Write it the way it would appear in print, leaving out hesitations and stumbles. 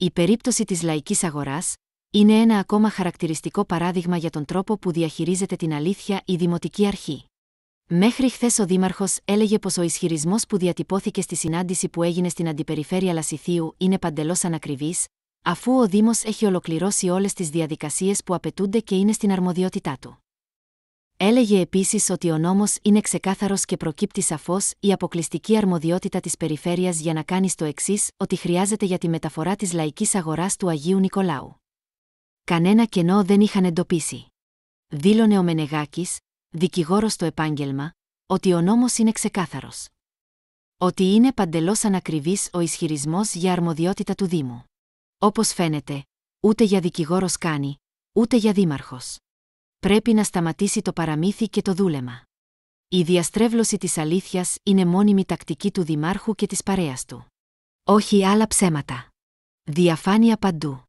Η περίπτωση της λαϊκής αγοράς είναι ένα ακόμα χαρακτηριστικό παράδειγμα για τον τρόπο που διαχειρίζεται την αλήθεια η Δημοτική Αρχή. Μέχρι χθες ο Δήμαρχος έλεγε πως ο ισχυρισμός που διατυπώθηκε στη συνάντηση που έγινε στην Αντιπεριφέρεια Λασιθίου είναι παντελώς ανακριβής, αφού ο Δήμος έχει ολοκληρώσει όλες τις διαδικασίες που απαιτούνται και είναι στην αρμοδιότητά του. Έλεγε επίσης ότι ο νόμος είναι ξεκάθαρος και προκύπτει σαφώς η αποκλειστική αρμοδιότητα της περιφέρειας για να κάνει το εξής, ότι χρειάζεται για τη μεταφορά της λαϊκής αγοράς του Αγίου Νικολάου. Κανένα κενό δεν είχαν εντοπίσει. Δήλωνε ο Μενεγάκης, δικηγόρος στο επάγγελμα, ότι ο νόμος είναι ξεκάθαρος. Ότι είναι παντελώς ανακριβής ο ισχυρισμός για αρμοδιότητα του Δήμου. Όπως φαίνεται, ούτε για δικηγόρος κάνει, ούτε για δήμαρχος. Πρέπει να σταματήσει το παραμύθι και το δούλεμα. Η διαστρέβλωση της αλήθειας είναι μόνιμη τακτική του Δημάρχου και της παρέας του. Όχι άλλα ψέματα. Διαφάνεια παντού.